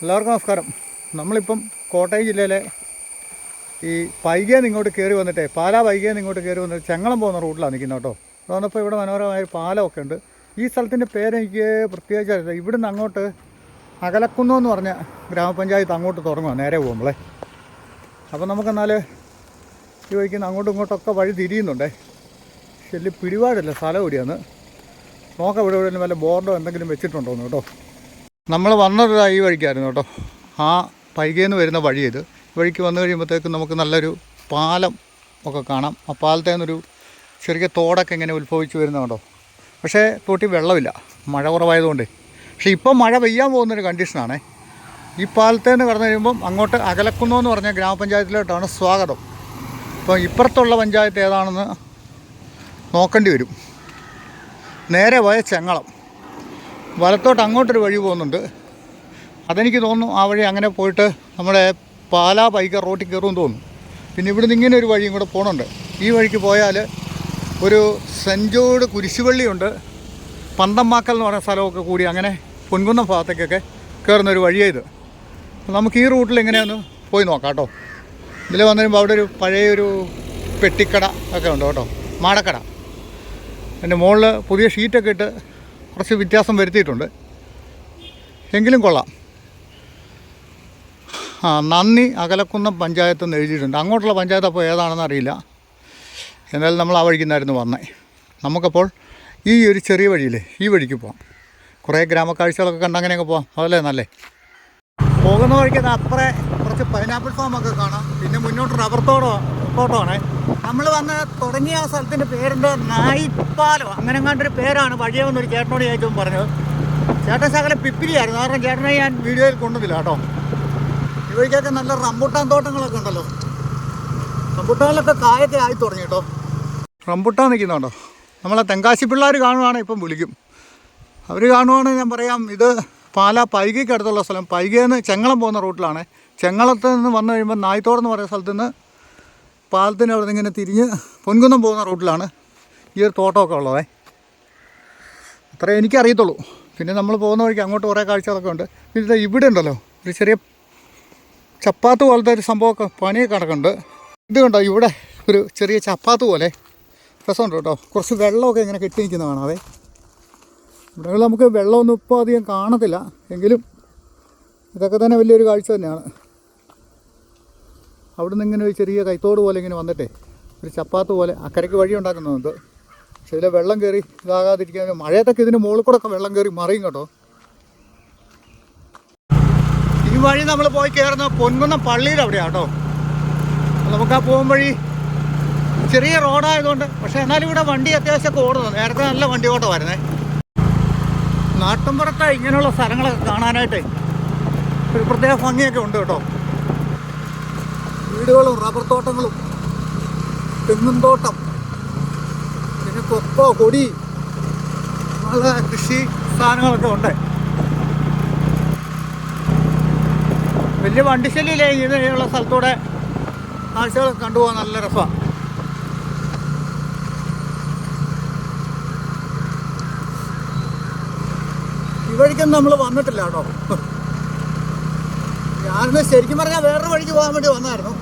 എല്ലാവർക്കും നമസ്കാരം. നമ്മളിപ്പം കോട്ടയം ജില്ലയിലെ ഈ പൈകേന്ന് ഇങ്ങോട്ട് കയറി വന്നിട്ടേ പാലാ പൈകേന്ന് ഇങ്ങോട്ട് കയറി വന്നിട്ട് ചെങ്ങളം പോകുന്ന റൂട്ടിലാണ് നിൽക്കുന്നത് കേട്ടോ. അതുകൊണ്ടിപ്പോൾ ഇവിടെ മനോഹരമായ പാലമൊക്കെ ഉണ്ട്. ഈ സ്ഥലത്തിൻ്റെ പേരെനിക്ക് പ്രത്യേകിച്ച് അറിയില്ല. ഇവിടുന്ന് അങ്ങോട്ട് അകലക്കുന്നോ എന്ന് പറഞ്ഞ ഗ്രാമപഞ്ചായത്ത് അങ്ങോട്ട് തുടങ്ങുക നേരെ പോകുമ്പോളേ. അപ്പോൾ നമുക്കെന്നാൽ ഈ വഴിക്കുന്ന അങ്ങോട്ടും ഇങ്ങോട്ടൊക്കെ വഴി തിരിയുന്നുണ്ടേ. ശരി പിടിപാടില്ല സ്ഥലം എവിടെയാണ് നോക്കാം. ഇവിടെ എവിടെയെങ്കിലും വല്ല ബോർഡോ എന്തെങ്കിലും വെച്ചിട്ടുണ്ടോന്ന് കേട്ടോ. നമ്മൾ വന്നത് ഈ വഴിക്കായിരുന്നു കേട്ടോ. ആ പൈകേന്ന് വരുന്ന വഴി ഇത്. വഴിക്ക് വന്നു കഴിയുമ്പോഴത്തേക്കും നമുക്ക് നല്ലൊരു പാലം ഒക്കെ കാണാം. ആ പാലത്തിൽ നിന്നൊരു ചെറിയ തോടൊക്കെ ഇങ്ങനെ ഉത്ഭവിച്ച് വരുന്ന കേട്ടോ. പക്ഷേ തോട്ടിൽ വെള്ളമില്ല, മഴ കുറവായതുകൊണ്ട്. പക്ഷേ ഇപ്പം മഴ പെയ്യാൻ പോകുന്നൊരു കണ്ടീഷനാണേ. ഈ പാലത്തിൽ നിന്ന് കടന്നു കഴിയുമ്പം അങ്ങോട്ട് അകലക്കുന്നോ എന്ന് പറഞ്ഞ ഗ്രാമപഞ്ചായത്തിലോട്ടാണ് സ്വാഗതം. അപ്പം ഇപ്പുറത്തുള്ള പഞ്ചായത്ത് ഏതാണെന്ന് നോക്കേണ്ടി വരും. നേരെ പോയ ചെങ്ങളം, വലത്തോട്ട് അങ്ങോട്ടൊരു വഴി പോകുന്നുണ്ട്. അതെനിക്ക് തോന്നുന്നു ആ വഴി അങ്ങനെ പോയിട്ട് നമ്മുടെ പാലാ പൈക റോട്ടിൽ കയറുമെന്ന് തോന്നുന്നു. പിന്നെ ഇവിടുന്ന് ഇങ്ങനെ ഒരു വഴിയും കൂടെ പോകുന്നുണ്ട്. ഈ വഴിക്ക് പോയാൽ ഒരു സെൻറ്റ് ജോർജ് കുരിശുപള്ളിയുണ്ട്, പന്തമ്മാക്കൽ എന്ന് പറയുന്ന സ്ഥലമൊക്കെ കൂടി അങ്ങനെ പൊൻകുന്നം ഭാഗത്തേക്കൊക്കെ കയറുന്നൊരു വഴിയായത്. നമുക്ക് ഈ റൂട്ടിൽ ഇങ്ങനെയൊന്ന് പോയി നോക്കാം കേട്ടോ. ഇതിൽ വന്നു കഴിയുമ്പോൾ അവിടെ ഒരു പഴയൊരു പെട്ടിക്കട ഒക്കെ ഉണ്ട് കേട്ടോ, മാടക്കട. അതിൻ്റെ മുകളിൽ പുതിയ ഷീറ്റൊക്കെ ഇട്ട് കുറച്ച് വ്യത്യാസം വരുത്തിയിട്ടുണ്ട്, എങ്കിലും കൊള്ളാം. നന്ദി അകലക്കുന്നം പഞ്ചായത്ത് എന്ന് എഴുതിയിട്ടുണ്ട്. അങ്ങോട്ടുള്ള പഞ്ചായത്ത് അപ്പോൾ ഏതാണെന്ന് അറിയില്ല. എന്നാലും നമ്മൾ ആ വഴിക്കുന്നായിരുന്നു വന്നേ. നമുക്കപ്പോൾ ഈ ഒരു ചെറിയ വഴിയില്ലേ ഈ വഴിക്ക് പോകാം. കുറേ ഗ്രാമക്കാഴ്ചകളൊക്കെ കണ്ട് അങ്ങനെയൊക്കെ പോകാം. അതല്ലേ നല്ലേ. പോകുന്ന വഴിക്ക് അപ്പുറേ കുറച്ച് പൈനാപ്പിൾ ഫാമൊക്കെ കാണാം. പിന്നെ മുന്നോട്ട് റബ്ബർ തോട്ടമാണ്. നമ്മൾ വന്ന് തുടങ്ങിയ ആ സ്ഥലത്തിൻ്റെ പേരുണ്ട് നായിപ്പാലോ അങ്ങനെ കണ്ടൊരു പേരാണ്. വഴിയെ വന്നൊരു ചേട്ടനോട് ചോദിച്ചപ്പോൾ പറഞ്ഞത്. ചേട്ടൻ ശകലം പിപ്പിരിയായിരുന്നു, കാരണം ചേട്ടനെ ഞാൻ വീഡിയോയിൽ കൊണ്ടുവന്നില്ല കേട്ടോ. ഈ വഴിക്കൊക്കെ നല്ല റംബുട്ടാൻ തോട്ടങ്ങളൊക്കെ ഉണ്ടല്ലോ. റംബുട്ടാനിലൊക്കെ കായൊക്കെ ആയി തുടങ്ങി കേട്ടോ. റംബുട്ടാൻ നിൽക്കുന്നുണ്ടോ. നമ്മളെ തെങ്കാശി പിള്ളേർ കാണുവാണെങ്കിൽ ഇപ്പം വിളിക്കും. അവർ കാണുവാണെങ്കിൽ ഞാൻ പറയാം, ഇത് പാലാ പൈകയ്ക്ക് അടുത്തുള്ള സ്ഥലം. പൈകേന്ന് ചെങ്ങളം പോകുന്ന റൂട്ടിലാണ്. ചെങ്ങളത്ത് നിന്ന് വന്നു കഴിയുമ്പോൾ നായ്ത്തോട് എന്ന് പറയുന്ന സ്ഥലത്ത് നിന്ന് പാലത്തിൻ്റെ അവിടെ നിന്ന് ഇങ്ങനെ തിരിഞ്ഞ് പൊൻകുന്നം പോകുന്ന റൂട്ടിലാണ് ഈ ഒരു തോട്ടമൊക്കെ ഉള്ളത്. അത്രേ എനിക്കറിയത്തുള്ളൂ. പിന്നെ നമ്മൾ പോകുന്ന വഴിക്ക് അങ്ങോട്ട് കുറേ കാഴ്ചകളൊക്കെ ഉണ്ട്. പിന്നെ ഇവിടെ ഉണ്ടല്ലോ ഒരു ചെറിയ ചപ്പാത്ത് പോലത്തെ ഒരു സംഭവമൊക്കെ പണിയൊക്കെ കിടക്കുന്നുണ്ട്. ഇത് കണ്ടോ, ഇവിടെ ഒരു ചെറിയ ചപ്പാത്ത് പോലെ രസമുണ്ട് കേട്ടോ. കുറച്ച് വെള്ളമൊക്കെ ഇങ്ങനെ കെട്ടി നിൽക്കുന്ന കാണാവേ. ഇവിടെ നമുക്ക് വെള്ളമൊന്നും ഇപ്പോൾ അധികം കാണത്തില്ല, എങ്കിലും ഇതൊക്കെ തന്നെ വലിയൊരു കാഴ്ച തന്നെയാണ്. അവിടെ നിന്ന് ഇങ്ങനെ ഒരു ചെറിയ കൈത്തോട് പോലെ ഇങ്ങനെ വന്നിട്ടേ ഒരു ചപ്പാത്ത് പോലെ അക്കരയ്ക്ക് വഴി ഉണ്ടാക്കുന്നുണ്ട്. പക്ഷേ ഇതിലെ വെള്ളം കയറി ഇതാകാതിരിക്കാൻ മഴയത്തൊക്കെ ഇതിന് മുകളിൽ കൂടെ ഒക്കെ വെള്ളം കയറി മറിയും കേട്ടോ. ഈ വഴി നമ്മൾ പോയി കയറുന്ന പൊൻകുന്നം പള്ളിയുടെ അവിടെയാണ് കേട്ടോ. നമുക്ക് ആ പോകും വഴി ചെറിയ റോഡായതുകൊണ്ട്, പക്ഷേ എന്നാലും ഇവിടെ വണ്ടി അത്യാവശ്യമൊക്കെ ഓടുന്നു. നേരത്തെ നല്ല വണ്ടി ഓട്ടമായിരുന്നേ. നാട്ടിൻപുറത്തെ ഇങ്ങനെയുള്ള സ്ഥലങ്ങളൊക്കെ കാണാനായിട്ട് ഒരു പ്രത്യേക ഭംഗിയൊക്കെ ഉണ്ട് കേട്ടോ. വീടുകളും റബ്ബർ തോട്ടങ്ങളും തെങ്ങും തോട്ടം, പിന്നെ കൊക്കോ കൊടി, നല്ല കൃഷി സാധനങ്ങളൊക്കെ ഉണ്ട്. വലിയ വണ്ടിശല്യമില്ലേ ഇങ്ങനെയുള്ള സ്ഥലത്തൂടെ കാഴ്ചകളൊക്കെ കണ്ടുപോകാൻ നല്ല രസമാണ്. ഈ വഴിക്കൊന്നും നമ്മൾ വന്നിട്ടില്ല കേട്ടോ. ഞാനിന്ന് ശരിക്കും പറഞ്ഞാൽ വേറൊരു വഴിക്ക് പോകാൻ വേണ്ടി വന്നായിരുന്നു.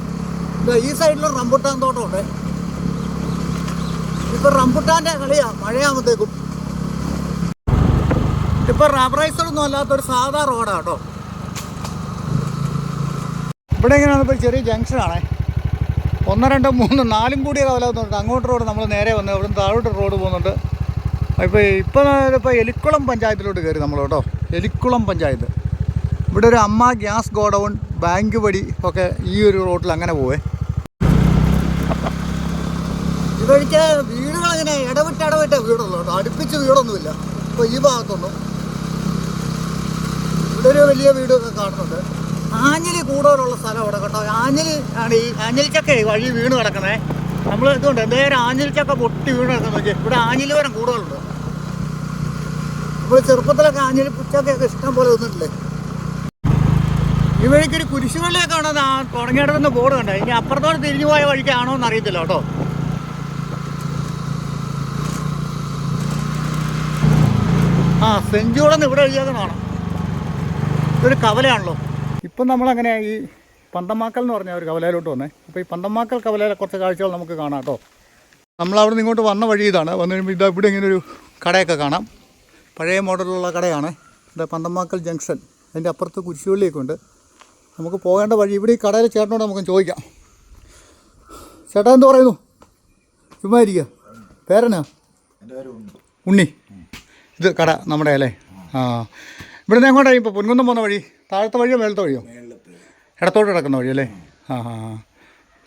ഈ സൈഡിൽ റംബുട്ടാൻ തോട്ടമുണ്ട്. ഇപ്പം റംബുട്ടാൻ്റെ കളിയാണ് മഴയാകുമ്പോഴത്തേക്കും. ഇപ്പം റബ്ബറൈസറൊന്നും അല്ലാത്തൊരു സാധാ റോഡാണ് കേട്ടോ. ഇവിടെ ഇങ്ങനെയാണ് ഇപ്പോൾ ചെറിയ ജംഗ്ഷനാണേ. 1, 2, 3, 4 കൂടിയ കവലാകുന്നുണ്ട്. അങ്ങോട്ട് റോഡ് നമ്മൾ നേരെ വന്ന് ഇവിടെ നിന്ന് താഴോട്ട് റോഡ് പോകുന്നുണ്ട്. ഇപ്പോൾ എലിക്കുളം പഞ്ചായത്തിലോട്ട് കയറി നമ്മൾ കേട്ടോ. എലിക്കുളം പഞ്ചായത്ത്. ഇവിടെ ഒരു അമ്മ ഗ്യാസ് ഗോഡൗൺ, ബാങ്ക് വഴി ഒക്കെ ഈ ഒരു റോഡിൽ അങ്ങനെ പോവേ. ഇവർക്ക് വീടുകളങ്ങനെ ഇടവിട്ട് വീടുള്ളൂ കേട്ടോ. അടുപ്പിച്ച് വീടൊന്നുമില്ല ഇപ്പോൾ ഈ ഭാഗത്തൊന്നും. ഇവിടെ ഒരു വലിയ വീടൊക്കെ കാണുന്നുണ്ട്. ആഞ്ഞിലി കൂടുതലുള്ള സ്ഥലം അവിടെ കേട്ടോ. ആഞ്ഞിലി ആണ് ഈ ആഞ്ഞിലിച്ചക്ക വഴി വീണ് കിടക്കണേ. നമ്മൾ ഇതുകൊണ്ട് എന്തേലും ആഞ്ഞിലിച്ചക്ക പൊട്ടി വീണ് കിടക്കുന്നത് വെച്ചാൽ ഇവിടെ ആഞ്ഞിലിവരം കൂടുതലുണ്ട്. നമ്മൾ ചെറുപ്പത്തിലൊക്കെ ആഞ്ഞിലി പുച്ചക്കൊക്കെ ഇഷ്ടം പോലെ വന്നിട്ടില്ലേ. ഈ വഴിക്കൊരു കുരിശുപള്ളിയൊക്കെ കാണാൻ തുടങ്ങിയിടത്തുനിന്ന് ബോർഡ് കണ്ടേ. ഇനി അപ്പുറത്തോട് തിരിഞ്ഞു പോയ വഴിക്കാണോ എന്ന് അറിയത്തില്ല കേട്ടോ. സെഞ്ചുകളെന്ന് ഇവിടെ എഴുതിയേക്കുന്നതാണ്. ഇതൊരു കവലയാണല്ലോ. ഇപ്പം നമ്മളങ്ങനെ ഈ പന്തമാക്കൽ എന്ന് പറഞ്ഞ ഒരു കവലയിലോട്ട് വന്നേ. അപ്പോൾ ഈ പന്തമാക്കൽ കവലയിലെ കുറച്ച് കാഴ്ചകൾ നമുക്ക് കാണാം കേട്ടോ. നമ്മളവിടെ നിന്ന് ഇങ്ങോട്ട് വന്ന വഴി ഇതാണ്. വന്നു കഴിയുമ്പോൾ ഇതാ ഇവിടെ ഇങ്ങനെ ഒരു കടയൊക്കെ കാണാം. പഴയ മോഡലുള്ള കടയാണ്. ഇത് പന്തമാക്കൽ ജംഗ്ഷൻ. അതിൻ്റെ അപ്പുറത്ത് കുരിശുപള്ളിയൊക്കെ ഉണ്ട്. നമുക്ക് പോകേണ്ട വഴി ഇവിടെ ഈ കടയിൽ ചേട്ടനോട് നമുക്ക് ചോദിക്കാം. ചേട്ടാ എന്ത് പറയുന്നു? ചുമ്മാ ഇരിക്കുക. പേരെന്നാ? ഉണ്ണി. ഇത് കട നമ്മുടെ അല്ലേ? ആ, ഇവിടെ നിന്ന് എങ്ങോട്ടാണ് ഇപ്പോൾ പൊൻകുന്നം പോകുന്ന വഴി? താഴത്തെ വഴിയോ മേളത്തെ വഴിയോ? ഇടത്തോട്ട് കിടക്കുന്ന വഴി അല്ലേ? ആ ആ.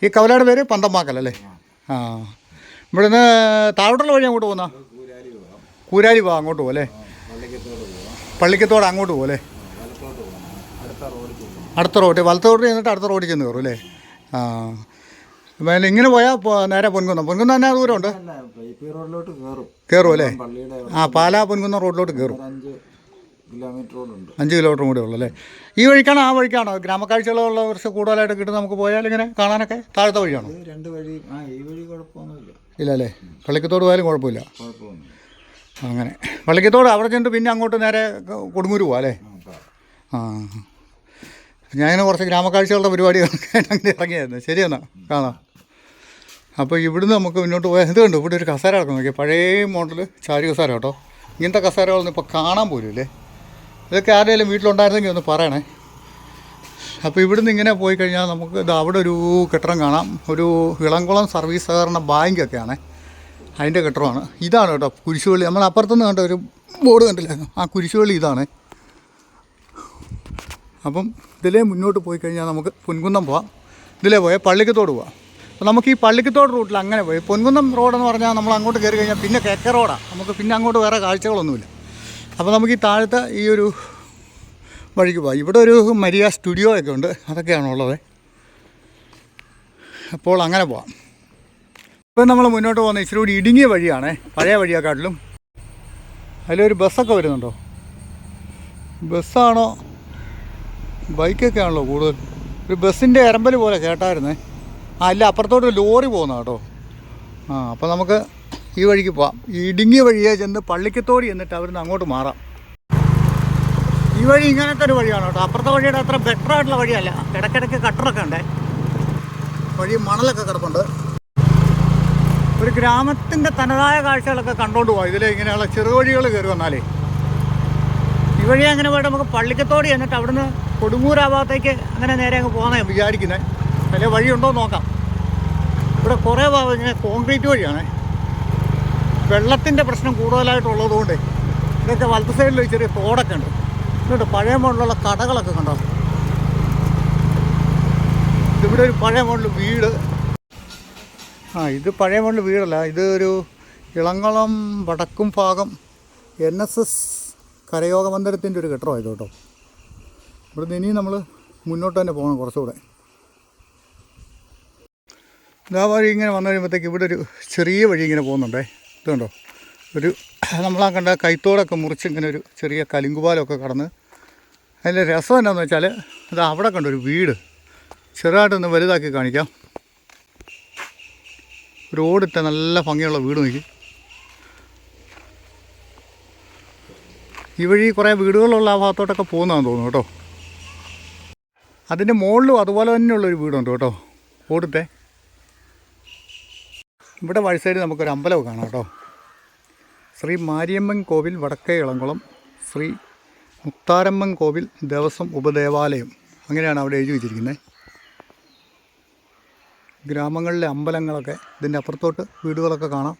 ഈ കവലയുടെ പേര് പന്തമാക്കൽ അല്ലേ? ആ, ഇവിടെ നിന്ന് താഴോട്ടുള്ള വഴി അങ്ങോട്ട് പോകുന്ന കൂരാലി പോകാം. അങ്ങോട്ട് പോകും അല്ലേ? പള്ളിക്കത്തോട് അങ്ങോട്ട് പോകും അല്ലേ? അടുത്ത റോഡ് വലത്തെ റോഡ് ചെന്നിട്ട് അടുത്ത റോഡിൽ ചെന്ന് കയറും അല്ലേ? ആ, ഇങ്ങനെ പോയാൽ നേരെ പൊൻകുന്നം. പൊൻകുന്നം തന്നെ ദൂരമുണ്ട്. കയറും അല്ലേ? ആ, പാലാ പൊൻകുന്നം റോഡിലോട്ട് കയറും. 5 കിലോമീറ്റർ കൂടെ ഉള്ളൂ അല്ലേ? ഈ വഴിക്കാണോ ആ വഴിക്കാണോ ഗ്രാമക്കാഴ്ചകളുള്ള കുറച്ച് കൂടുതലായിട്ട് കിട്ടും നമുക്ക് പോയാൽ ഇങ്ങനെ കാണാനൊക്കെ? താഴത്തെ വഴിയാണോ? ഇല്ല അല്ലേ? പള്ളിക്കത്തോട് പോയാലും കുഴപ്പമില്ല. അങ്ങനെ പള്ളിക്കത്തോട് അവിടെ ചെന്നിട്ട് പിന്നെ അങ്ങോട്ട് നേരെ കൊടുങ്ങൂര് പോവാം അല്ലേ? ആ, ഞാനിങ്ങനെ കുറച്ച് ഗ്രാമക്കാഴ്ചകളുടെ പരിപാടികളൊക്കെ അങ്ങനെ ഇറങ്ങിയായിരുന്നു. ശരിയെന്നാ കാണാം. അപ്പോൾ ഇവിടുന്ന് നമുക്ക് മുന്നോട്ട് പോയാൽ ഇത് കണ്ടു. ഇവിടെ ഒരു കസേര കിടക്കുന്നു നോക്കിയാൽ. പഴയ മോഡൽ ചാരി കസേര കേട്ടോ. ഇങ്ങനത്തെ കസേരകളൊന്നും ഇപ്പോൾ കാണാൻ പോലും ഇല്ലേ. ഇതൊക്കെ ആരുടെയെങ്കിലും വീട്ടിലുണ്ടായിരുന്നെങ്കിൽ ഒന്ന് പറയണേ. അപ്പോൾ ഇവിടുന്ന് ഇങ്ങനെ പോയി കഴിഞ്ഞാൽ നമുക്ക് ഇത് അവിടെ ഒരു കെട്ടിടം കാണാം. ഒരു ഇളംകുളം സർവീസ് സഹകരണ ബാങ്കൊക്കെയാണ് അതിൻ്റെ കെട്ടിടമാണ്. ഇതാണ് കേട്ടോ കുരിശുപള്ളി. നമ്മൾ അപ്പുറത്തുനിന്ന് കണ്ട ഒരു ബോർഡ് കണ്ടില്ലായിരുന്നു, ആ കുരിശുപള്ളി ഇതാണ്. അപ്പം ഇതിലേ മുന്നോട്ട് പോയി കഴിഞ്ഞാൽ നമുക്ക് പൊൻകുന്നം പോവാം. ഇതിലേ പോയാൽ പള്ളിക്കത്തോട് പോവാം. അപ്പോൾ നമുക്ക് ഈ പള്ളിക്കത്തോട് റൂട്ടിൽ അങ്ങനെ പോയി പൊൻകുന്നം റോഡെന്ന് പറഞ്ഞാൽ നമ്മൾ അങ്ങോട്ട് കയറി കഴിഞ്ഞാൽ പിന്നെ കേക്ക റോഡാണ്. നമുക്ക് പിന്നെ അങ്ങോട്ട് വേറെ കാഴ്ചകളൊന്നുമില്ല. അപ്പോൾ നമുക്ക് ഈ താഴത്തെ ഈ ഒരു വഴിക്ക് പോകാം. ഇവിടെ ഒരു മരിയ സ്റ്റുഡിയോ ഒക്കെ ഉണ്ട്, അതൊക്കെയാണുള്ളത്. അപ്പോൾ അങ്ങനെ പോവാം. ഇപ്പം നമ്മൾ മുന്നോട്ട് പോകുന്ന ഇച്ചിരി കൂടി ഇടുങ്ങിയ വഴിയാണേ, പഴയ വഴിയെക്കാട്ടിലും. അതിലൊരു ബസ്സൊക്കെ വരുന്നുണ്ടോ? ബസ്സാണോ ബൈക്കൊക്കെ ആണല്ലോ കൂടുതൽ? ഒരു ബസ്സിൻ്റെ എരമ്പൽ പോലെ കേട്ടായിരുന്നേ. ആ, അല്ല, അപ്പുറത്തോട്ട് ലോറി പോകുന്ന കേട്ടോ. ആ, അപ്പോൾ നമുക്ക് ഈ വഴിക്ക് പോവാം. ഈ ഇടുങ്ങിയ വഴിയെ ചെന്ന് പള്ളിക്കത്തോട് ചെന്നിട്ട് അവിടുന്ന് അങ്ങോട്ട് മാറാം. ഈ വഴി ഇങ്ങനത്തെ ഒരു വഴിയാണ് കേട്ടോ. അപ്പുറത്തെ വഴിയുടെ അത്ര ബെറ്റർ ആയിട്ടുള്ള വഴിയല്ല. ഇടയ്ക്കിടയ്ക്ക് കട്ടറൊക്കെ ഉണ്ട്. വഴി മണലൊക്കെ കിടപ്പുണ്ട്. ഒരു ഗ്രാമത്തിൻ്റെ തനതായ കാഴ്ചകളൊക്കെ കണ്ടുകൊണ്ട് പോകാം ഇതിൽ. ഇങ്ങനെയുള്ള ചെറുവഴികൾ കയറി വന്നാലേ ഈ വഴി അങ്ങനെ പോയിട്ട് നമുക്ക് പള്ളിക്കത്തോട് ചെന്നിട്ട് അവിടുന്ന് കൊടുങ്ങൂർ ആ ഭാഗത്തേക്ക് അങ്ങനെ നേരെ അങ്ങ് പോകാനാണ് വിചാരിക്കുന്നത്. അതിലെ വഴിയുണ്ടോ നോക്കാം. ഇവിടെ കുറേ ഭാഗം ഇങ്ങനെ കോൺക്രീറ്റ് വഴിയാണ്. വെള്ളത്തിൻ്റെ പ്രശ്നം കൂടുതലായിട്ടുള്ളതുകൊണ്ട് ഇതൊക്കെ വലത്ത് സൈഡിൽ ചെറിയ തോടൊക്കെ ഉണ്ട്. ഇതുകൊണ്ട് പഴയ മോഡലുള്ള കടകളൊക്കെ കണ്ടോ. ഇവിടെ ഒരു പഴയ മോഡൽ വീട്. ആ, ഇത് പഴയ മോഡൽ വീടല്ല, ഇത് ഒരു ഇളംകുളം വടക്കും ഭാഗം NSS കരയോഗ മന്ദിരത്തിൻ്റെ ഒരു കെട്ടിടമായത് കേട്ടോ. ഇവിടുന്ന് ഇനിയും നമ്മൾ മുന്നോട്ട് തന്നെ പോകണം കുറച്ചുകൂടെ. ഇതാ വഴി ഇങ്ങനെ വന്നു കഴിയുമ്പോഴത്തേക്ക് ഇവിടെ ഒരു ചെറിയ വഴി ഇങ്ങനെ പോകുന്നുണ്ടേ. ഇതുണ്ടോ, ഒരു നമ്മളാ കണ്ട കൈത്തോടൊക്കെ മുറിച്ച് ഇങ്ങനെ ഒരു ചെറിയ കലിങ്കുപാലമൊക്കെ കടന്ന്. അതിൻ്റെ രസം എന്താണെന്ന് വെച്ചാൽ ഇത് അവിടെ കണ്ടൊരു വീട് ചെറുതായിട്ടൊന്ന് വലുതാക്കി കാണിക്കാം. ഒരു ഓടിട്ട നല്ല ഭംഗിയുള്ള വീട് നോക്കി. ഈ വഴി കുറേ വീടുകളുള്ള ആ ഭാഗത്തോട്ടൊക്കെ പോകുന്നതാണെന്ന് തോന്നുന്നു കേട്ടോ. അതിൻ്റെ മുകളിലും അതുപോലെ തന്നെയുള്ളൊരു വീടുണ്ട് കേട്ടോ, ഓടിട്ടെ. ഇവിടെ വഴി സൈഡ് നമുക്കൊരു അമ്പലമൊക്കെ കാണാം കേട്ടോ. ശ്രീ മാരിയമ്മൻ കോവിൽ വടക്കേ ഇളംകുളം, ശ്രീ മുത്താരമ്മൻ കോവിൽ ദേവസ്വം ഉപദേവാലയം, അങ്ങനെയാണ് അവിടെ എഴുതി വച്ചിരിക്കുന്നത്. ഗ്രാമങ്ങളിലെ അമ്പലങ്ങളൊക്കെ, ഇതിൻ്റെ അപ്പുറത്തോട്ട് വീടുകളൊക്കെ കാണാം.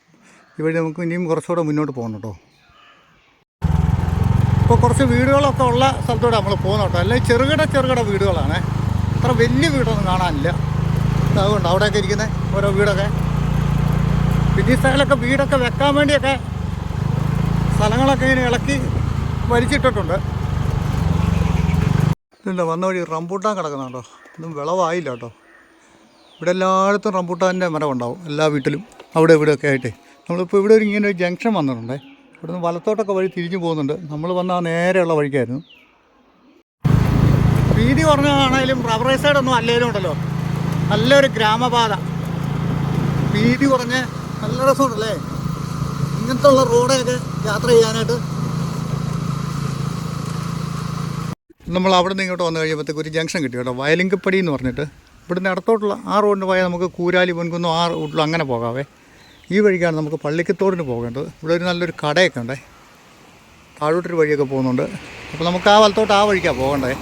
ഈ വഴി നമുക്ക് ഇനിയും കുറച്ചുകൂടെ മുന്നോട്ട് പോകണം കേട്ടോ. ഇപ്പോൾ കുറച്ച് വീടുകളൊക്കെ ഉള്ള സ്ഥലത്തോടെ നമ്മൾ പോകുന്ന കേട്ടോ. അല്ലെങ്കിൽ ചെറുകിട വീടുകളാണ്, അത്ര വലിയ വീടൊന്നും കാണാനില്ല. അതുകൊണ്ട് അവിടെയൊക്കെ ഇരിക്കുന്ന ഓരോ വീടൊക്കെ. പിന്നെ ഈ സൈഡിലൊക്കെ വീടൊക്കെ വെക്കാൻ വേണ്ടിയൊക്കെ സ്ഥലങ്ങളൊക്കെ ഇങ്ങനെ ഇളക്കി വലിച്ചിട്ടിട്ടുണ്ട്. ഇതുണ്ടോ വന്ന വഴി റംബൂട്ടാൻ കിടക്കുന്നുണ്ടോ. ഇതൊന്നും വിളവായില്ല കേട്ടോ. ഇവിടെ എല്ലായിടത്തും റംബൂട്ടാൻ്റെ മരം ഉണ്ടാവും, എല്ലാ വീട്ടിലും അവിടെ ഇവിടെയൊക്കെ ആയിട്ട്. നമ്മളിപ്പോൾ ഇവിടെ ഇങ്ങനെ ഒരു ജംഗ്ഷൻ വന്നിട്ടുണ്ടേ. ഇവിടുന്ന് വലത്തോട്ടൊക്കെ വഴി തിരിഞ്ഞു പോകുന്നുണ്ട്. നമ്മൾ വന്ന ആ നേരെയുള്ള വഴിക്കായിരുന്നു. വീതി കുറഞ്ഞതാണേലും റബ്ബർ സൈഡൊന്നും അല്ലെങ്കിലും ഉണ്ടല്ലോ, നല്ലൊരു ഗ്രാമപാത. വീതി കുറഞ്ഞ് നല്ല രസമുണ്ടല്ലേ ഇങ്ങനത്തെ ഉള്ള റോഡൊക്കെ യാത്ര ചെയ്യാനായിട്ട്. നമ്മൾ അവിടെ നിന്ന് ഇങ്ങോട്ട് വന്നു കഴിയുമ്പോഴത്തേക്ക് ഒരു ജംഗ്ഷൻ കിട്ടി കേട്ടോ, വയലിങ്കപ്പടി എന്ന് പറഞ്ഞിട്ട്. ഇവിടുന്ന് ഇടത്തോട്ടുള്ള ആ റോഡിന് പോയാൽ നമുക്ക് കൂരാലി പൊൻകുന്നോ ആ റൂട്ടിലും അങ്ങനെ പോകാവേ. ഈ വഴിക്കാണ് നമുക്ക് പള്ളിക്കത്തോടിന് പോകേണ്ടത്. ഇവിടെ ഒരു നല്ലൊരു കടയൊക്കെ ഉണ്ടേ, താഴോട്ടൊരു വഴിയൊക്കെ പോകുന്നുണ്ട്. അപ്പോൾ നമുക്ക് ആ വലത്തോട്ട് ആ വഴിക്കാണ് പോകേണ്ടത്.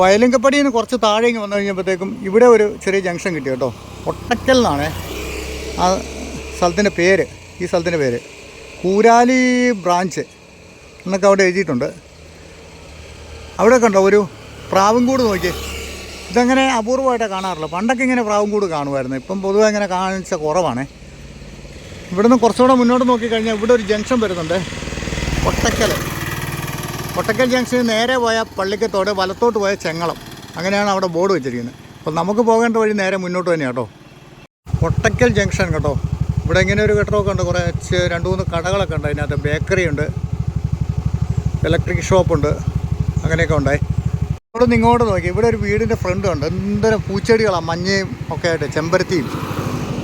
വയലിങ്കപ്പടിയിൽ നിന്ന് കുറച്ച് താഴേക്ക് വന്നു കഴിഞ്ഞപ്പോഴത്തേക്കും ഇവിടെ ഒരു ചെറിയ ജംഗ്ഷൻ കിട്ടി കേട്ടോ. ഒട്ടക്കൽ എന്നാണ് ആ സ്ഥലത്തിൻ്റെ പേര്. ഈ സ്ഥലത്തിൻ്റെ പേര് കൂരാലി ബ്രാഞ്ച് എന്നൊക്കെ അവിടെ എഴുതിയിട്ടുണ്ട്. അവിടെ കണ്ടോ ഒരു പ്രാവുംകൂട് നോക്കി. ഇതങ്ങനെ അപൂർവമായിട്ടാണ് കാണാറില്ല. പണ്ടൊക്കെ ഇങ്ങനെ പ്രാവുംകൂട് കാണുമായിരുന്നു. ഇപ്പം പൊതുവെ അങ്ങനെ കാണിച്ച കുറവാണ്. ഇവിടുന്ന് കുറച്ചുകൂടെ മുന്നോട്ട് നോക്കിക്കഴിഞ്ഞാൽ ഇവിടെ ഒരു ജംഗ്ഷൻ വരുന്നുണ്ട്, ഒട്ടക്കൽ ജംഗ്ഷനിൽ നേരെ പോയ പള്ളിക്കത്തോട്, വലത്തോട്ട് പോയ ചെങ്ങളം. അങ്ങനെയാണ് അവിടെ ബോർഡ് വെച്ചിരിക്കുന്നത്. അപ്പോൾ നമുക്ക് പോകേണ്ട വഴി നേരെ മുന്നോട്ട് തന്നെയാണ് കേട്ടോ. ഒട്ടക്കൽ ജംഗ്ഷൻ കേട്ടോ. ഇവിടെ ഇങ്ങനെ ഒരു കെട്ടിടമൊക്കെ ഉണ്ട്, കുറച്ച് 2-3 കടകളൊക്കെ ഉണ്ട്. അതിനകത്ത് ബേക്കറി ഉണ്ട്, ഇലക്ട്രിക് ഷോപ്പുണ്ട്, അങ്ങനെയൊക്കെ ഉണ്ടായി. ഇവിടെ നിന്ന് ഇങ്ങോട്ട് നോക്കി, ഇവിടെ ഒരു വീടിൻ്റെ ഫ്രണ്ട് ഉണ്ട്. എന്തൊരു പൂച്ചെടികളാണ്, മഞ്ഞയും ഒക്കെ ആയിട്ട്, ചെമ്പരത്തിയും.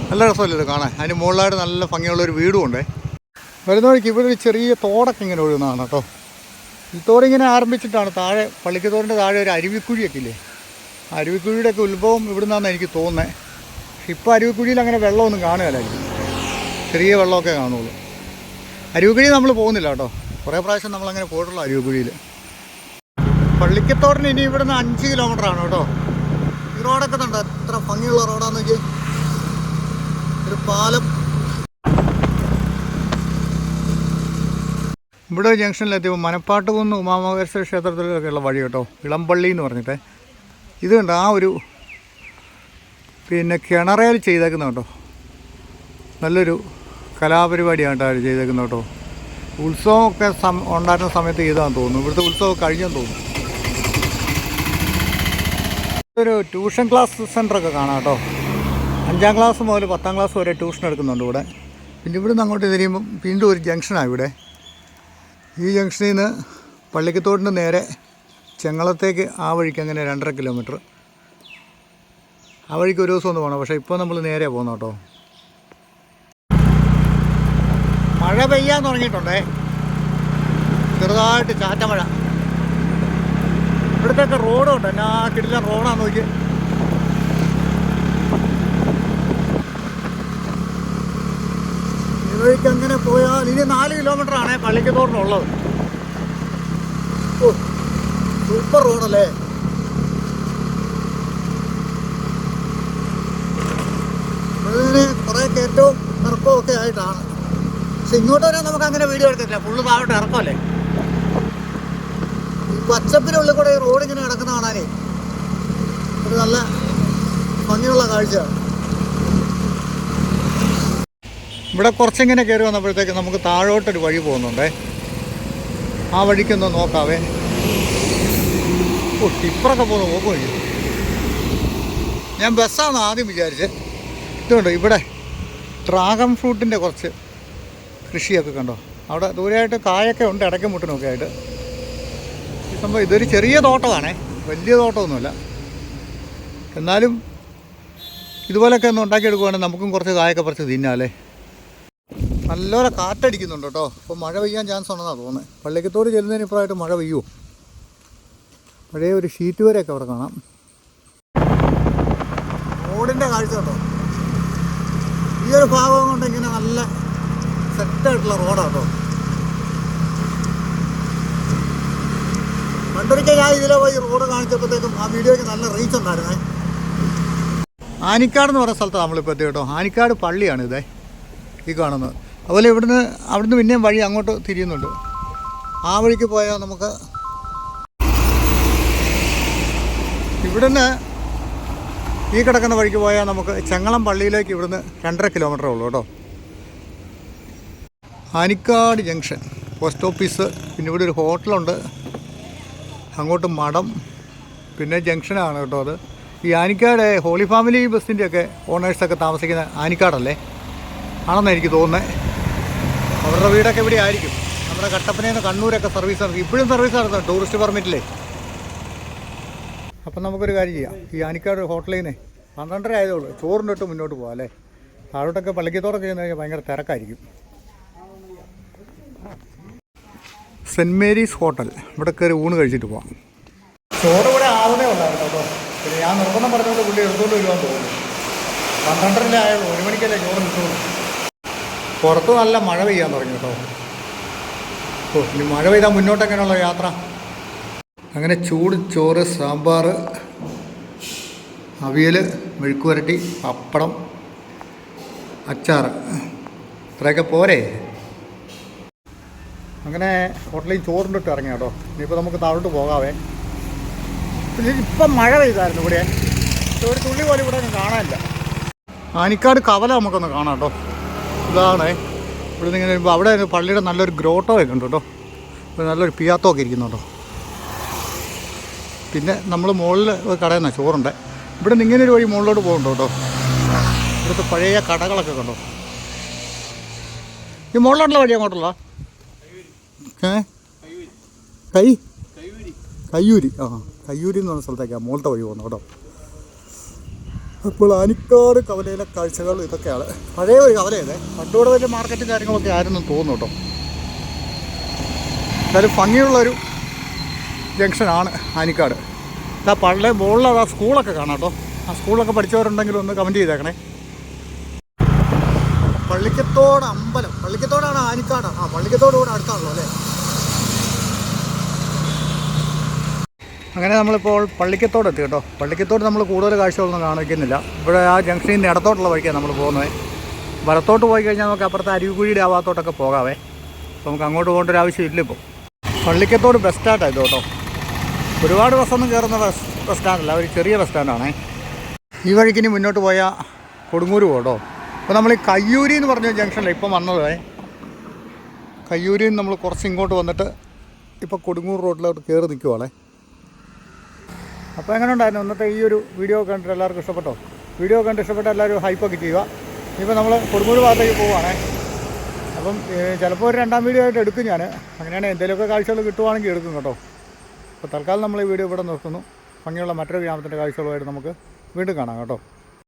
നല്ല രസമല്ലേ ഇത് കാണാൻ. അതിന് മുകളിലായിട്ട് നല്ല ഭംഗിയുള്ളൊരു വീടും ഉണ്ട്. വരുന്ന വഴിക്ക് ഇവിടെ ഒരു ചെറിയ തോടൊക്കെ ഇങ്ങനെ ഒഴുകുന്നതാണ് കേട്ടോ. ഈ തോടിങ്ങനെ ആരംഭിച്ചിട്ടാണ് താഴെ, പള്ളിക്കത്തോടിൻ്റെ താഴെ ഒരു അരുവിക്കുഴിയൊക്കെ ഇല്ലേ, അരുവിക്കുഴിയുടെയൊക്കെ ഉത്ഭവം ഇവിടെ നിന്നാണ് എനിക്ക് തോന്നുന്നത്. പക്ഷെ ഇപ്പോൾ അരുവിക്കുഴിയിൽ അങ്ങനെ വെള്ളമൊന്നും കാണുകയില്ലായിരിക്കും, ചെറിയ വെള്ളമൊക്കെ കാണുള്ളൂ. അരുവിക്കുഴി നമ്മൾ പോകുന്നില്ല കേട്ടോ. കുറേ പ്രാവശ്യം നമ്മളങ്ങനെ പോയിട്ടുള്ള അരുവിക്കുഴിയിൽ. പള്ളിക്കത്തോടിന് ഇനി ഇവിടുന്ന് 5 കിലോമീറ്ററാണ് കേട്ടോ. ഈ റോഡൊക്കെ ഉണ്ട്, എത്ര ഭംഗിയുള്ള റോഡാന്ന് നോക്കി. ഒരു പാലം. ഇവിടെ ജംഗ്ഷനിലെത്തിയപ്പോൾ മനപ്പാട്ടുകുന്ന് ഉമാമഹേശ്വര ക്ഷേത്രത്തിലൊക്കെയുള്ള വഴി കേട്ടോ, ഇളംപള്ളി എന്ന് പറഞ്ഞിട്ട്. ഇത് കണ്ടോ, ആ ഒരു പിന്നെ കിണറയിൽ ചെയ്തേക്കുന്ന കേട്ടോ, നല്ലൊരു കലാപരിപാടിയാണ് കേട്ടോ അവർ ചെയ്തേക്കുന്നത് കേട്ടോ. ഉത്സവമൊക്കെ ഉണ്ടായിരുന്ന സമയത്ത് ചെയ്താന്ന് തോന്നുന്നു. ഇവിടുത്തെ ഉത്സവം കഴിഞ്ഞെന്ന് തോന്നുന്നു. ഒരു ട്യൂഷൻ ക്ലാസ് സെൻ്ററൊക്കെ കാണാം കേട്ടോ. 5ാം ക്ലാസ് മുതൽ 10ാം ക്ലാസ് വരെ ട്യൂഷൻ എടുക്കുന്നുണ്ട് ഇവിടെ. പിന്നെ ഇവിടുന്ന് അങ്ങോട്ട് തിരിയുമ്പം വീണ്ടും ഒരു ജംഗ്ഷനാണ് ഇവിടെ. ഈ ജംഗ്ഷനിൽ നിന്ന് പള്ളിക്കത്തോടിന് നേരെ ചെങ്ങളത്തേക്ക് ആ വഴിക്ക് അങ്ങനെ 2.5 കിലോമീറ്റർ. ആ വഴിക്ക് ഒരു ദിവസം ഒന്ന് പോകണം. പക്ഷേ ഇപ്പോൾ നമ്മൾ നേരെ പോകുന്നു കേട്ടോ. മഴ പെയ്യാൻ തുടങ്ങിയിട്ടുണ്ടേ, ചെറുതായിട്ട് ചാറ്റമഴ. ഇവിടുത്തെ റോഡും ഉണ്ട്, എന്നാ കിടില റോഡാന്ന് നോക്കി. ഈ വഴിക്ക് അങ്ങനെ പോയാൽ ഇനി 4 കിലോമീറ്ററാണ് പള്ളിക്കത്തോടിനുള്ളത്. ഓ, സൂപ്പർ റോഡല്ലേ. അതിന് കുറേ കയറ്റവും ഇറക്കവും ഒക്കെ ആയിട്ടാണ്. പക്ഷെ ഇങ്ങോട്ട് വരാൻ നമുക്ക് അങ്ങനെ വീഡിയോ എടുക്കത്തില്ല, ഫുള്ള് താഴോട്ട് ഇറക്കമല്ലേ. ഈ പച്ചപ്പിനുള്ളിൽ കൂടെ ഈ റോഡ് ഇങ്ങനെ കിടക്കുന്ന കാണാനേ ഒരു നല്ല ഭംഗിയുള്ള കാഴ്ചയാണ്. ഇവിടെ കുറച്ചിങ്ങനെ കയറി വന്നപ്പോഴത്തേക്ക് നമുക്ക് താഴോട്ടൊരു വഴി പോകുന്നുണ്ടേ. ആ വഴിക്കൊന്ന് നോക്കാവേ. ഓ, ടിപ്പറൊക്കെ പോകുന്നു, നോക്ക് വഴി. ഞാൻ ബസ്സാണ് ആദ്യം വിചാരിച്ച്. ഇതുണ്ട്, ഇവിടെ ഡ്രാഗൺ ഫ്രൂട്ടിൻ്റെ കുറച്ച് കൃഷിയൊക്കെ കണ്ടോ. അവിടെ ദൂരെയായിട്ട് കായൊക്കെ ഉണ്ട്, ഇടയ്ക്ക് മുട്ടിനൊക്കെ ആയിട്ട്. ഈ സംഭവം ഇതൊരു ചെറിയ തോട്ടമാണേ, വലിയ തോട്ടമൊന്നുമില്ല. എന്നാലും ഇതുപോലെയൊക്കെ ഒന്ന് ഉണ്ടാക്കിയെടുക്കുവാണെങ്കിൽ നമുക്കും കുറച്ച് കായൊക്കെ പറിച്ച് തിന്നാമല്ലേ. നല്ലപോലെ കാറ്റടിക്കുന്നുണ്ട് കേട്ടോ. അപ്പോൾ മഴ പെയ്യാൻ ചാൻസ് ഉണ്ടെന്നാണ് തോന്നുന്നത്. പള്ളിക്കത്തോട് ചെല്ലുന്നതിന് ഇപ്പോഴായിട്ട് മഴ പെയ്യുമോ. പഴയ ഒരു ഷീറ്റ് വരെയൊക്കെ അവിടെ കാണാം. റോഡിൻ്റെ കാഴ്ച കേട്ടോ. ഈ ഒരു ഭാഗം കൊണ്ട് ഇങ്ങനെ നല്ല സെറ്റായിട്ടുള്ള റോഡാണ് കേട്ടോ. പണ്ടൊരിക്കൽ ഞാൻ ഇതിലെ പോയി റോഡ് കാണിച്ചപ്പോഴത്തേക്കും ആ വീഡിയോയ്ക്ക് നല്ല റീച്ച് ഉണ്ടായിരുന്നേ. ആനിക്കാട് എന്ന് പറയുന്ന സ്ഥലത്താണ് നമ്മളിപ്പോൾ എത്തി കേട്ടോ. ആനിക്കാട് പള്ളിയാണ് ഇതേ ഈ കാണുന്നത്. അതുപോലെ അവിടുന്ന് പിന്നെയും വഴി അങ്ങോട്ട് തിരിയുന്നുണ്ട്. ആ വഴിക്ക് പോയാൽ നമുക്ക് ഇവിടുന്ന് ഈ കിടക്കുന്ന വഴിക്ക് പോയാൽ നമുക്ക് ചെങ്ങളം പള്ളിയിലേക്ക് ഇവിടുന്ന് 2.5 കിലോമീറ്ററേ ഉള്ളൂ കേട്ടോ. ആനിക്കാട് ജംഗ്ഷൻ, പോസ്റ്റ് ഓഫീസ്, പിന്നെ ഇവിടെ ഒരു ഹോട്ടലുണ്ട്, അങ്ങോട്ട് മഠം, പിന്നെ ജംഗ്ഷനാണ് കേട്ടോ അത്. ഈ ആനിക്കാട് ഹോളി ഫാമിലി ബസ്സിൻ്റെയൊക്കെ ഓണേഴ്സൊക്കെ താമസിക്കുന്ന ആനിക്കാടല്ലേ ആണെന്നാണ് എനിക്ക് തോന്നുന്നത്. അവരുടെ വീടൊക്കെ ഇവിടെ ആയിരിക്കും. നമ്മുടെ കട്ടപ്പനയിൽ നിന്ന് കണ്ണൂരൊക്കെ സർവീസ് നടത്തി, ഇപ്പോഴും സർവീസ് നടത്തുന്നത് ടൂറിസ്റ്റ് പെർമിറ്റില്ലേ. അപ്പം നമുക്കൊരു കാര്യം ചെയ്യാം, ഈ ആനിക്കാട് ഹോട്ടലിൽ നിന്ന് 12:30 ആയതേ ഉള്ളൂ, ചോറിൻ്റെ ഇട്ട് മുന്നോട്ട് പോകാം അല്ലേ. താഴോട്ടൊക്കെ പള്ളിക്കത്തോടൊക്കെ ചെയ്യുന്ന കഴിഞ്ഞാൽ ഭയങ്കര തിരക്കായിരിക്കും. സെൻറ്റ് മേരീസ് ഹോട്ടൽ, ഇവിടെ കയറി ഊണ് കഴിച്ചിട്ട് പോകാം. ചോറ് ഇവിടെ ആവുന്നേ ഉള്ളായിരുന്നു കേട്ടോ. പിന്നെ ഞാൻ നിർബന്ധം പറഞ്ഞുകൊണ്ട് പുള്ളി എടുത്തുകൊണ്ട് വരുവാന്ന് തോന്നുന്നു. 12:30 ആയുള്ളൂ, 1 മണിക്കല്ലേ ചോറ് കിട്ടുള്ളൂ. പുറത്ത് നല്ല മഴ പെയ്യാൻ തുടങ്ങി കേട്ടോ. ഓ, ഇനി മഴ പെയ്താൽ മുന്നോട്ടെങ്ങനെയുള്ള യാത്ര. അങ്ങനെ ചൂട് ചോറ്, സാമ്പാർ, അവിയൽ, മെഴുക്ക് പുരട്ടി, പപ്പടം, അച്ചാർ, ഇത്രയൊക്കെ പോരെ. അങ്ങനെ ഹോട്ടലിൽ ചോറിൻ്റെ ഇറങ്ങി കേട്ടോ. ഇനിയിപ്പോൾ നമുക്ക് താഴോട്ട് പോകാവേ. പിന്നെ ഇപ്പം മഴ പെയ്തായിരുന്നു ഇവിടെ, ഒരു തുള്ളി പോലും ഇവിടെ കാണാനില്ല. ആനിക്കാട് കവല നമുക്കൊന്ന് കാണാം കേട്ടോ. ഇതാണ് ഇവിടെ നിന്ന് ഇങ്ങനെ വരുമ്പോൾ അവിടെ പള്ളിയുടെ നല്ലൊരു ഗ്രോട്ടോ ഒക്കെ ഉണ്ട് കേട്ടോ. നല്ലൊരു പിയാത്തോ ഒക്കെ ഇരിക്കുന്നു കേട്ടോ. പിന്നെ നമ്മൾ മുകളിൽ കടയിൽ നിന്നാണ് ചോറുണ്ട്. ഇവിടെ നിന്ന് ഇങ്ങനെ ഒരു വഴി മുകളിലോട്ട് പോകുന്നുണ്ടോ കേട്ടോ. ഇവിടുത്തെ പഴയ കടകളൊക്കെ കണ്ടോ. ഈ മുകളിലോട്ടുള്ള വഴി അങ്ങോട്ടുള്ള കയ്യൂരി. ആ, കയ്യൂരി എന്ന് പറഞ്ഞ സ്ഥലത്തേക്കാണ് മുകളിലത്തെ വഴി പോകുന്നത് കേട്ടോ. അപ്പോൾ ആനിക്കാട് കവലയിലെ കാഴ്ചകൾ ഇതൊക്കെയാണ്. പഴയ ഒരു കവലയല്ലേ, പണ്ടൂടെ വലിയ മാർക്കറ്റും കാര്യങ്ങളൊക്കെ ആയിരുന്നു തോന്നുന്നു കേട്ടോ. എന്തായാലും ഭംഗിയുള്ളൊരു ജംഗ്ഷനാണ് ആനിക്കാട്. ആ പള്ളി മുകളിൽ ആ സ്കൂളൊക്കെ കാണാം കേട്ടോ. ആ സ്കൂളൊക്കെ പഠിച്ചവരുണ്ടെങ്കിൽ ഒന്ന് കമൻറ്റ് ചെയ്തേക്കണേ. പള്ളിക്കത്തോട് അമ്പലം, പള്ളിക്കത്തോടാണ് ആനിക്കാടാണ്. ആ, പള്ളിക്കത്തോട് കൂടെ അടുത്താണല്ലോ അല്ലേ. അങ്ങനെ നമ്മളിപ്പോൾ പള്ളിക്കത്തോട് എത്തി കേട്ടോ. പള്ളിക്കത്തോട് നമ്മൾ കൂടുതൽ കാഴ്ചകളൊന്നും കാണിക്കുന്നില്ല. ഇവിടെ ആ ജംഗ്ഷനിൽ നിന്ന് ഇടത്തോട്ടുള്ള വഴിക്കാണ് നമ്മൾ പോകുന്നത്. വലത്തോട്ട് പോയി കഴിഞ്ഞാൽ നമുക്ക് അപ്പുറത്തെ അരുവിക്കുഴിയുടെ ആവാത്തോട്ടൊക്കെ പോകാവേ. അപ്പോൾ നമുക്ക് അങ്ങോട്ട് പോകേണ്ട ഒരു ആവശ്യമില്ല. ഇപ്പോൾ പള്ളിക്കത്തോട് ബസ് സ്റ്റാൻഡായത് കേട്ടോ. ഒരുപാട് ബസ്സൊന്നും കയറുന്ന ബസ് സ്റ്റാൻഡല്ല, ഒരു ചെറിയ ബസ് സ്റ്റാൻഡാണേ. ഈ വഴിക്ക് ഇനി മുന്നോട്ട് പോയാൽ കൊടുങ്ങൂർ പോകട്ടോ. അപ്പോൾ നമ്മൾ ഈ കയ്യൂരി എന്ന് പറഞ്ഞ ജംഗ്ഷനിൽ ഇപ്പം വന്നത്. കയ്യൂരിൽ നിന്ന് നമ്മൾ കുറച്ച് ഇങ്ങോട്ട് വന്നിട്ട് ഇപ്പോൾ കൊടുങ്ങൂർ റോഡിലോട്ട് കയറി നിൽക്കുവാണേ. അപ്പോൾ എങ്ങനെ ഉണ്ടായിരുന്നു ഇന്നത്തെ ഈ ഒരു വീഡിയോ കണ്ടിട്ട് എല്ലാവർക്കും ഇഷ്ടപ്പെട്ടോ? വീഡിയോ കണ്ട് ഇഷ്ടപ്പെട്ട എല്ലാവരും ഹൈപ്പൊക്കെ ചെയ്യുക. ഇപ്പോൾ നമ്മൾ കൊടുങ്ങൂർ ഭാഗത്തേക്ക് പോവുകയാണേ. അപ്പം ചിലപ്പോൾ ഒരു 2ാം വീഡിയോ ആയിട്ട് എടുക്കും ഞാൻ. അങ്ങനെയാണ് എന്തെങ്കിലുമൊക്കെ കാഴ്ചകൾ കിട്ടുവാണെങ്കിൽ എടുക്കും കേട്ടോ. അപ്പോൾ തൽക്കാലം നമ്മൾ ഈ വീഡിയോ ഇവിടെ നിർത്തുന്നു. ഭംഗിയുള്ള മറ്റൊരു ഗ്രാമത്തിൻ്റെ കാഴ്ചകളുമായിട്ട് നമുക്ക് വീണ്ടും കാണാം കേട്ടോ.